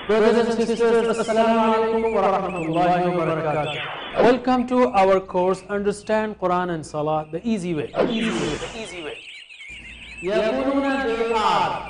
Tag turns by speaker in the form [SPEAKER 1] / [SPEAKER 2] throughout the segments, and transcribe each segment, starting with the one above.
[SPEAKER 1] Brothers and sisters, Assalamu alaikum wa rahmatullahi wa barakatuh. Welcome to our course Understand Quran and Salah the easy way. يقولون they are.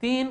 [SPEAKER 1] 3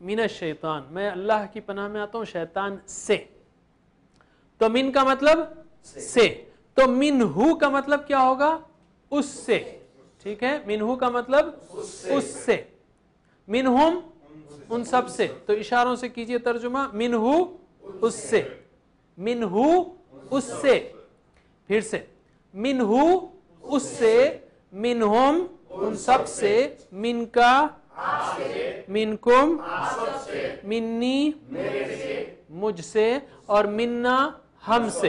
[SPEAKER 1] من الشیطان، میں اللہ کی پناہ میں آتا ہوں شیطان سے. تو من کا مطلب سے، تو منہو کا مطلب کیا ہوگا؟ اس سے. ٹھیک ہے، منہو کا مطلب اس سے. منہم ان سب سے، تو اشاروں سے کیجئے ترجمہ. منہو اس سے، منہو اس سے. پھر سے منہو اس سے، منہم ان سب سے، من کا منکم منی مجھ سے، اور منا ہم سے.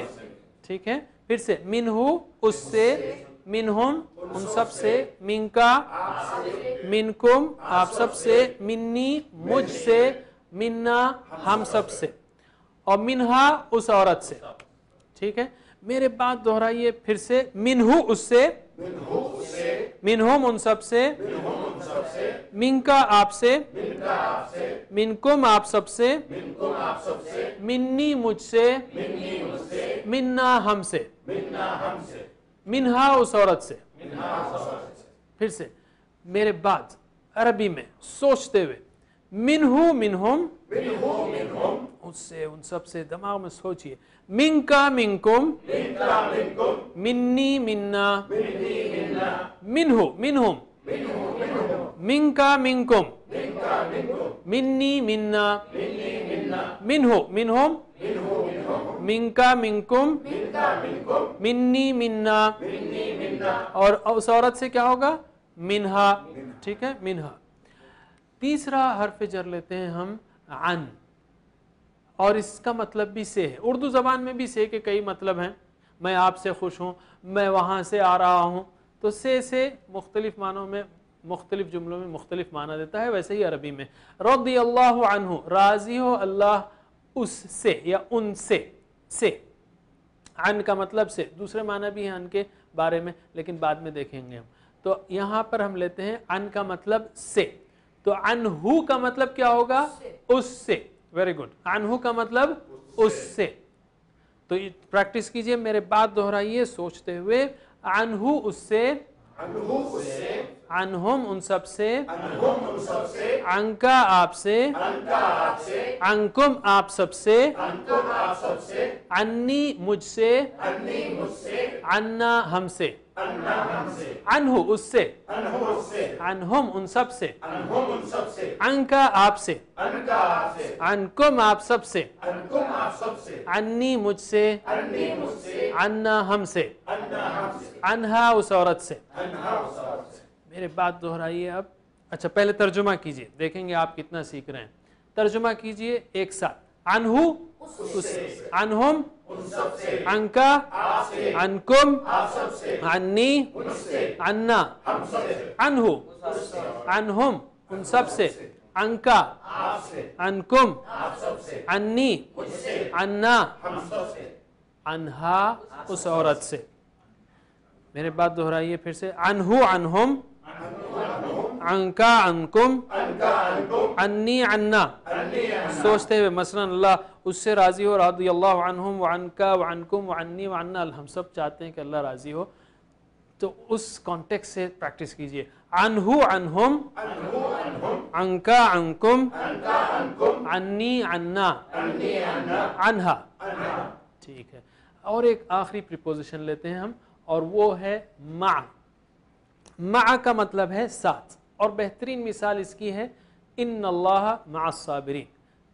[SPEAKER 1] ٹھیک ہے، پھر سے منہو اس سے، منہم ان سب سے، من کا منکم آپ سب سے، منی مجھ سے، منا ہم سب سے، اور منہا اس عورت سے. ٹھیک ہے، میرے بات دہرائیے پھر سے. منہو اس سے، منہم ان سب سے، من کا آپ سے، منکم آپ سب سے، منی مجھ سے، منا ہم سے، منہا اس عورت سے. پھر سے میرے بعد عربی میں سوچتے ہوئے. منہو منہم اس سے ان سب سے، دماغ میں سوچئے. من کا منکم منی منا، منہو منہم، من کا منکم منی منا، منہو منہم من کا منکم منی منا، اور اس عورت سے کیا ہوگا؟ منہا. ٹھیک ہے، منہا. تیسرا حرف جر لیتے ہیں ہم عن، اور اس کا مطلب بھی سے ہے. اردو زبان میں بھی سے کے کئی مطلب ہیں. میں آپ سے خوش ہوں، میں وہاں سے آ رہا ہوں. تو سے مختلف معنوں میں، مختلف جملوں میں مختلف معنی دیتا ہے. ویسے ہی عربی میں رضی اللہ عنہ، راضی ہو اللہ اس سے یا ان سے. سے عن کا مطلب سے، دوسرے معنی بھی ہیں عن کے بارے میں لیکن بعد میں دیکھیں گے ہم. تو یہاں پر ہم لیتے ہیں عن کا مطلب سے. تو عنہ کا مطلب کیا ہوگا؟ اس سے. Very good. عنہ کا مطلب اس سے. تو پریکٹس کیجئے، میرے بات دہرائیے سوچتے ہوئے. عنہ اس سے، عنہم ان سب سے، عنکا آپ سے، عنکم آپ سب سے، عنی مجھ سے، عنا ہم سے. عنہ اس سے، عنہم ان سب سے، عنکا آپ سے، عنکم آپ سب سے، عنی مجھ سے، عنا ہم سے، عنہا اس عورت سے. میرے بات دہرائیے اب. اچھا پہلے ترجمہ کیجئے، دیکھیں گے آپ کتنا سیکھ رہے ہیں. ترجمہ کیجئے ایک ساتھ. عنہ اس سے، عنہم عنکا، عنکم عنی عنا، عنہ عنہم ان سب سے، عنکا عنکم عنی عنا عنہا اس عورت سے. میرے بات دہرائیے پھر سے. عنہ عنہم، عنکا عنکم، عنی عنا. سوچتے ہوئے مثلا اللہ اس سے راضی ہو، رضی اللہ عنہم وعنکا وعنکم وعنی وعنا. ہم سب چاہتے ہیں کہ اللہ راضی ہو، تو اس کانٹیکس سے پریکٹس کیجئے. عنہ عنہم، عنکا عنکم، عنی عنا، عنہا. ٹھیک ہے، اور ایک آخری پریپوزیشن لیتے ہیں ہم، اور وہ ہے مع. مع کا مطلب ہے ساتھ، اور بہترین مثال اس کی ہے ان اللہ مع الصابرین.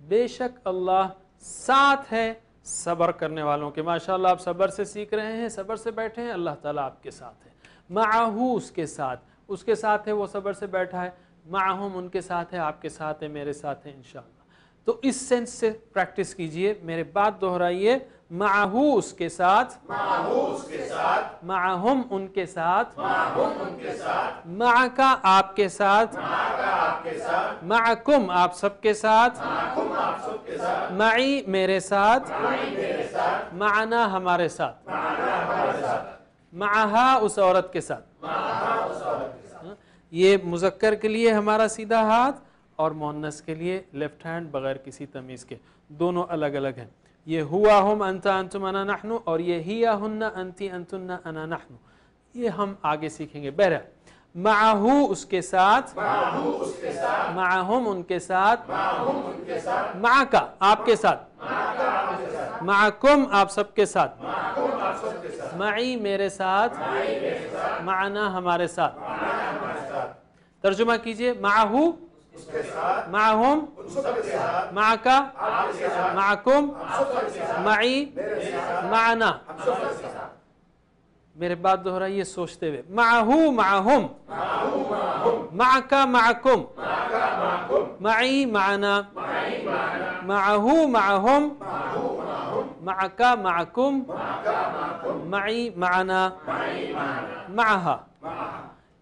[SPEAKER 1] بے شک اللہ ساتھ ہے صبر کرنے والوں کے. ماشاءاللہ آپ صبر سے سیکھ رہے ہیں، صبر سے بیٹھے ہیں، اللہ تعالیٰ آپ کے ساتھ ہے. معہو اس کے ساتھ، اس کے ساتھ ہے، وہ صبر سے بیٹھا ہے. معہم ان کے ساتھ ہے، آپ کے ساتھ ہے، میرے ساتھ ہے انشاءاللہ. تو اس سینس سے پریکٹس کیجئے، میرے بات دہرائیے. معہو اس کے ساتھ، معہم ان کے ساتھ، معکا آپ کے ساتھ، معکم آپ سب کے ساتھ، معی میرے ساتھ، معنا ہمارے ساتھ، معہا اس عورت کے ساتھ. یہ مذکر کے لیے ہمارا سیدھا ہاتھ، اور مؤنث کے لیے لیفٹ ہینڈ بغیر کسی تمیز کے. دونوں الگ الگ ہیں. یہ ہوا ہم انت انتم انا نحن، اور یہ ہیا ہن انتی انتن انا نحن. یہ ہم آگے سیکھیں گے. بہرحال معہو اس کے ساتھ, معہم ان کے ساتھ, معکا آپ کے ساتھ, معکم آپ سب کے ساتھ, معی میرے ساتھ, معنا ہمارے ساتھ. ترجمہ کیجئے, معہو معہم, معکا معکم, معی معنا. میرے بات دہرائیے سوچتے ہوئے, معہو معہم, معکا معکم, معی معنا, معہو معہم, معکا معکم, معی معنا, معہا.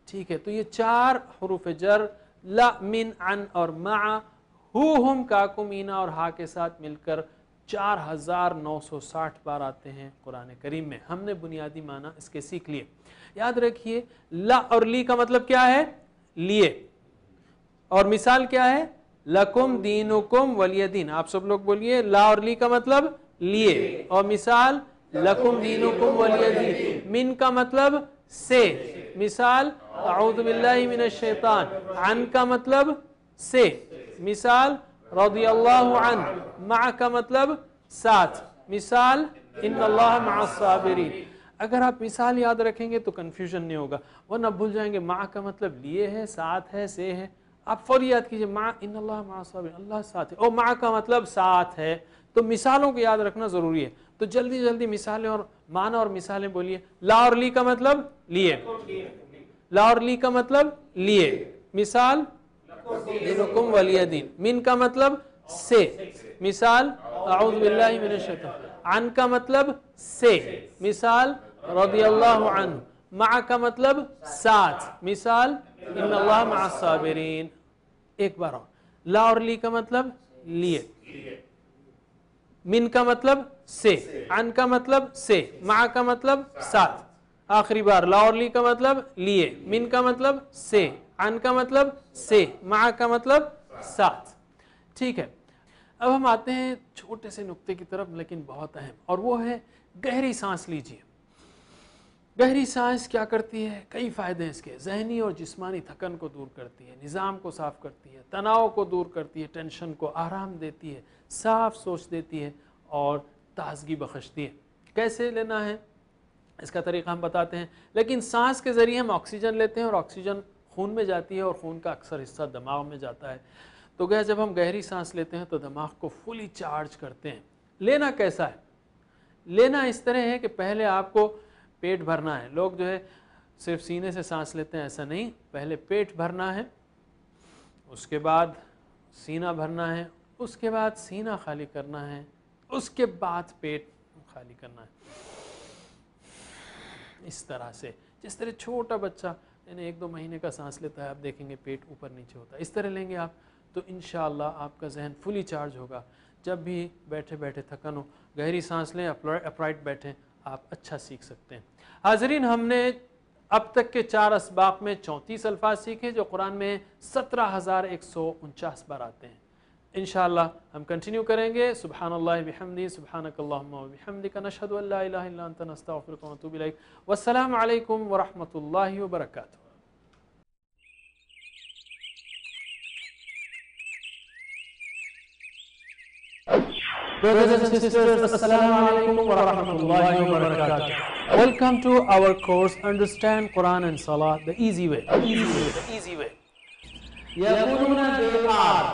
[SPEAKER 1] ٹھیک ہے, تو یہ 4 حروف جر لا, من, عن اور مع, ہو, ہم, کاکم, اینا اور ہا کے ساتھ مل کر 4960 بار آتے ہیں قرآن کریم میں. ہم نے بنیادی معنی اس کے سیکھ لیے. یاد رکھیے لا اور لی کا مطلب کیا ہے؟ لیے. اور مثال کیا ہے؟ لکم دینکم ولی دین. آپ سب لوگ بولیے, لا اور لی کا مطلب لیے, اور مثال لکم دینکم ولی دین. من کا مطلب سے, مثال اعوذ باللہ من الشیطان. عن کا مطلب سے, مثال رضی اللہ عنہ. مع کا مطلب ساتھ, مثال ان اللہ مع الصابرین. اگر آپ مثال یاد رکھیں گے تو کنفیوژن نہیں ہوگا, ورنہ بھول جائیں گے مع کا مطلب لیے ہے, ساتھ ہے, سے ہے. آپ فوری یاد کیجئے مع ان اللہ مع الصابرین, اللہ ساتھ ہے, اور مع کا مطلب ساتھ ہے. تو مثالوں کو یاد رکھنا ضروری ہے. تو جلدی جلدی مثالیں اور معنی اور مثالیں بولیے. لا اور لی کا مطلب لیے, لا اور لی کا مطلب لیے, مثال دینکم ولی دین. من کا مطلب سے, مثال اعوذ باللہ من الشیطان. عن کا مطلب سے, مثال رضی اللہ عنہ. مع کا مطلب ساتھ, مثال ان اللہ مع الصابرین. ایک بار اور, لا اور لی کا مطلب لیے, من کا مطلب سے, عن کا مطلب سے, مع کا مطلب ساتھ. آخری بار, لا اور لی کا مطلب لیے, من کا مطلب سے, عن کا مطلب سے, مع کا مطلب ساتھ. ٹھیک ہے, اب ہم آتے ہیں چھوٹے سے نقطے کی طرف, لیکن بہت اہم, اور وہ ہے گہری سانس لیجیے. گہری سانس کیا کرتی ہے؟ کئی فائدے ہیں اس کے. ذہنی اور جسمانی تھکن کو دور کرتی ہے, نظام کو صاف کرتی ہے, تناؤ کو دور کرتی ہے, ٹینشن کو آرام دیتی ہے, صاف سوچ دیتی ہے, اور تازگی بخشتی ہے. کیسے لینا ہے اس کا طریقہ ہم بتاتے ہیں. لیکن سانس کے ذریعے ہم آکسیجن لیتے ہیں, اور آکسیجن خون میں جاتی ہے, اور خون کا اکثر حصہ دماغ میں جاتا ہے. تو جب ہم گہری سانس لیتے ہیں تو دماغ کو فلی چارج کرتے ہیں. لینا کیسا ہے؟ لینا اس طرح ہے کہ پہلے آپ کو پیٹ بھرنا ہے. لوگ جو ہے صرف سینے سے سانس لیتے ہیں, ایسا نہیں. پہلے پیٹ بھرنا ہے, اس کے بعد سینہ بھرنا ہے, اس کے بعد سینہ خالی کرنا ہے, اس کے بعد پیٹ خالی کرنا ہے. اس طرح سے, جس طرح چھوٹا بچہ یعنی 1-2 مہینے کا سانس لیتا ہے, آپ دیکھیں گے پیٹ اوپر نیچے ہوتا ہے. اس طرح لیں گے آپ تو انشاءاللہ آپ کا ذہن فلی چارج ہوگا. جب بھی بیٹھے بیٹھے تھکن ہو, گہری سانس لیں, اپرائٹ بیٹھیں, آپ اچھا سیکھ سکتے ہیں. حاضرین, ہم نے اب تک کے 4 اسباق میں 34 الفاظ سیکھے جو قرآن میں 17,149 بار آتے ہیں. انشاءاللہ ہم کنٹینیو کریں گے. سبحان اللہ بحمدہ, سبحانک اللہم وبحمدک, نشہد ان لا الہ الا انت, نستغفرک ونتوب الیک. والسلام علیکم ورحمۃ اللہ وبرکاتہ. Brothers and sisters, Assalamu alaikum wa rahmatullahi wa barakatuh. Welcome to our course Understand Quran and Salah the easy way. The easy way. يقولون they are.